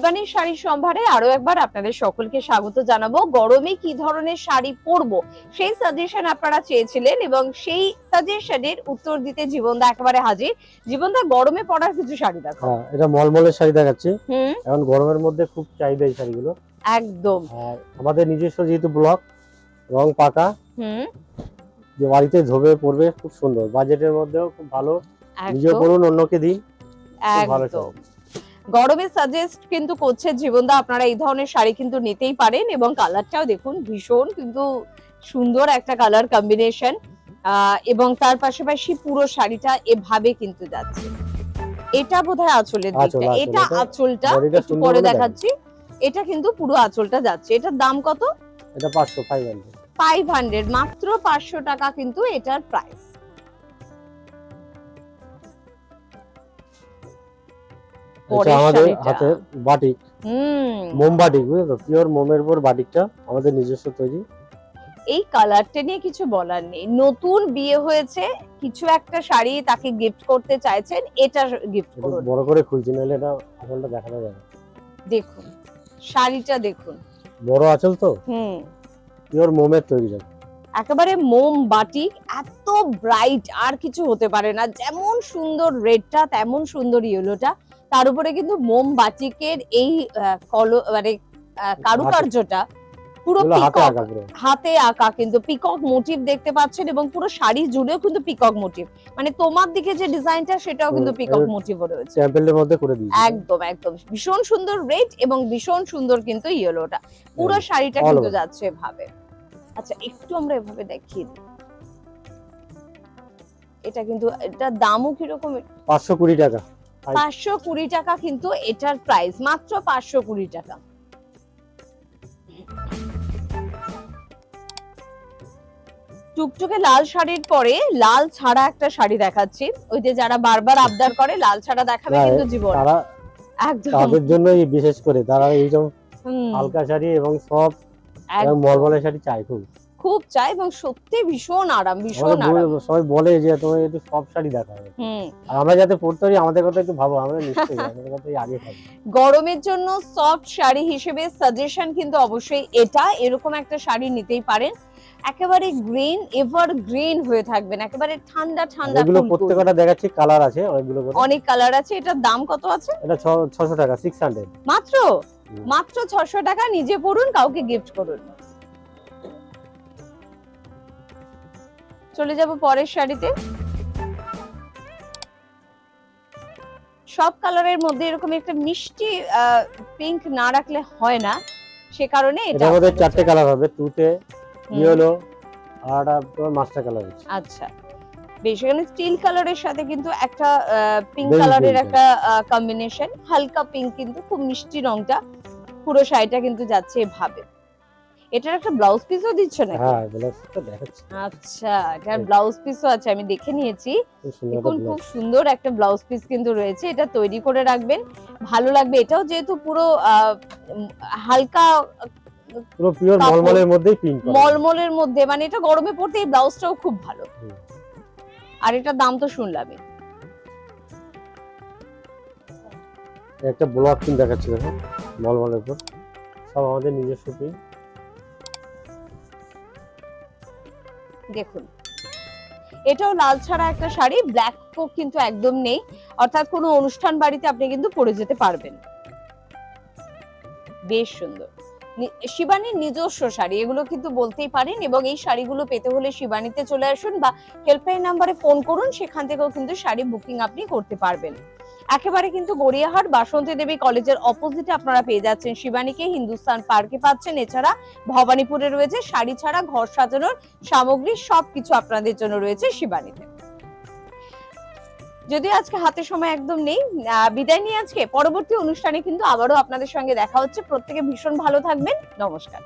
শিবানীর শাড়ির সম্ভারে আরো একবার আপনাদের সকলকে স্বাগত জানাবো। গরমে কি ধরনের শাড়ি পরবো সেই সাজেশন আপনারা চেয়েছিলেন এবং সেই সাজেশনের উত্তর দিতে জীবনদা একেবারে হাজির। জীবনদা, গরমে পরার কিছু শাড়ি দেখো। হ্যাঁ, এটা মলমলের শাড়ি দেখাচ্ছি। এখন গরমের মধ্যে খুব চাহিদা এই শাড়িগুলো একদম। আর আমাদের নিজস্ব যেহেতু ব্লক, রং পাকা, যে বাড়িতে ধোবে পরবে, খুব সুন্দর, বাজেটের মধ্যেও খুব ভালো, নিজে পরুন অন্যকে দিন, খুব ভালো শাড়ি। গরমে সাজেস্ট কিন্তু করছে জীবনদা, আপনারা এই ধরনের শাড়ি কিন্তু নিতেই পারেন এবং কালারটাও দেখুন ভীষণ কিন্তু সুন্দর একটা কালার কম্বিনেশন, এবং তার পাশাপাশি পুরো শাড়িটা এভাবে কিন্তু যাচ্ছে। এটা বোধহয় আঁচলের দিকটা, এটা আঁচলটা একটু পরে দেখাচ্ছি। এটা কিন্তু পুরো আঁচলটা যাচ্ছে। এটার দাম কত? এটা 500 মাত্র 500 টাকা কিন্তু এটার প্রাইস। এটা আমাদের হাতে বাটিক, মোম বাটিক, বুঝছো, পিওর মোমের উপর বাটিকটা আমাদের নিজস্ব তৈরি। এই কালারটা নিয়ে কিছু বলার নেই। নতুন বিয়ে হয়েছে, কিছু একটা শাড়ি তাকে গিফট করতে চাইছেন, এটা গিফট করুন। বড় করে খুলছি, নাহলে এটা আঁচলটা দেখানো যাবে। দেখুন শাড়িটা দেখুন, বড় আঁচল তো, পিওর মোমের তৈরি। একেবারে মোম বাটিক, এত ব্রাইট আর কিছু হতে পারে না। যেমন সুন্দর রেডটা তেমন সুন্দর ইয়েলোটা, তার উপরে কিন্তু মোম বাটিকের এই মানে কারুকার্যটা পুরো পিকক, হাতে আঁকা কিন্তু পিকক মোটিভ দেখতে পাচ্ছেন এবং পুরো শাড়ি জুড়েও কিন্তু পিকক মোটিভ, মানে তোমার দিকে যে ডিজাইনটা সেটাও কিন্তু পিকক মোটিভও রয়েছে। স্যাম্পলের মধ্যে করে দিয়েছি। একদম একদম ভীষণ সুন্দর রেড এবং ভীষণ সুন্দর কিন্তু ইয়েলোটা, পুরো শাড়িটা কিন্তু যাচ্ছে এভাবে। আচ্ছা, একটু আমরা এভাবে দেখিয়ে দিই। এটা কিন্তু এটার দামও কিরকম? 520 টাকা। 520 টাকা কিন্তু এটার প্রাইস, মাত্র 520 টাকা। টুকটুকে লাল শাড়ির পরে লাল ছাড়া একটা শাড়ি দেখাচ্ছি। ওই যে যারা বারবার আবদার করে লাল ছাড়া দেখাবে, কিন্তু জীবন একদম তাদের জন্যই বিশেষ করে, তারা এইরকম হালকা শাড়ি এবং সফট এবং মলমলের শাড়ি চাই, খুব চাই এবং সত্যি ভীষণ আরাম, ভীষণ আরাম। সবাই বলে যে তোমার একটু সফট শাড়ি দেখাবে, আর আমরা যাতে পরতে পারি আমাদের কথা একটু ভাবো, আমরা নিশ্চয়ই আমাদের কথাই আগে ভাবি। গরমের জন্য সফট শাড়ি হিসেবে সাজেশন কিন্তু অবশ্যই এটা, এরকম একটা শাড়ি নিতেই পারেন। একেবারে গ্রিন, এভার গ্রিন হয়ে থাকবেন, একেবারে ঠান্ডা ঠান্ডা। এগুলো প্রত্যেকটা দেখাচ্ছি, কালার আছে অনেকগুলো, অনেক কালার আছে। এটার দাম কত আছে? এটা 600 টাকা, 600 মাত্র, মাত্র 600 টাকা। নিজে পরুন, কাউকে গিফট করুন। চলে যাব পরের শাড়িতে। সব কালারের মধ্যে এরকম একটা মিষ্টি পিঙ্ক না রাখলে হয় না, সে কারণে এটা আমাদের 4টে কালার হবে, টুতে ইয়েলো আর তোমার মাস্টার কালার আছে। আচ্ছা, বেশ। এখানে স্টিল কালারের সাথে কিন্তু একটা পিঙ্ক কালারের একটা কম্বিনেশন, হালকা পিঙ্ক, কিন্তু খুব মিষ্টি রংটা। পুরো শাড়িটা কিন্তু যাচ্ছে এভাবে। এটার একটা ব্লাউজ পিসও দিচ্ছে নাকি? হ্যাঁ, ব্লাউজ পিসটা দেখাচ্ছি। আচ্ছা, এটার ব্লাউজ পিসও আছে, আমি দেখে নিয়েছি। দেখুন খুব সুন্দর একটা ব্লাউজ পিস কিন্তু রয়েছে। এটা তৈরি করে রাখবেন, ভালো লাগবে। এটাও যেহেতু পুরো হালকা, পুরো পিওর মলমলের মধ্যেই পিঙ্ক, মলমলের মধ্যে, মানে এটা গরমে পড়তে এই ব্লাউজটাও খুব ভালো। আর এটার দাম তো শুনলামই। একটা ব্লক পিন দেখাচ্ছি, দেখো মলমলের উপর, সব আমাদের নিজস্ব পিন। দেখুন এটাও লাল ছাড়া একটা শাড়ি, ব্ল্যাক কোক কিন্তু একদম নেই, অর্থাৎ কোনো অনুষ্ঠান বাড়িতে আপনি কিন্তু পরে যেতে পারবেন। বেশ সুন্দর শিবানীর নিজস্ব শাড়ি, এগুলো কিন্তু বলতেই পারেন। এবং এই শাড়িগুলো পেতে হলে শিবানীতে চলে আসুন বা হেল্পলাইন নাম্বারে ফোন করুন, সেখান থেকেও কিন্তু শাড়ি বুকিং আপনি করতে পারবেন। একেবারে কিন্তু গড়িয়াহাট বাসন্তী দেবী কলেজের অপোজিটে আপনারা পেয়ে যাচ্ছেন শিবানীকে, হিন্দুস্তান পার্কে পাচ্ছেন। এছাড়া ভবানীপুরে রয়েছে শাড়ি ছাড়া ঘর সাজানোর সামগ্রী, সবকিছু আপনাদের জন্য রয়েছে শিবানীতে। যদিও আজকে হাতে সময় একদম নেই, বিদায় নিয়ে আজকে পরবর্তী অনুষ্ঠানে কিন্তু আবারও আপনাদের সঙ্গে দেখা হচ্ছে। প্রত্যেকে ভীষণ ভালো থাকবেন। নমস্কার।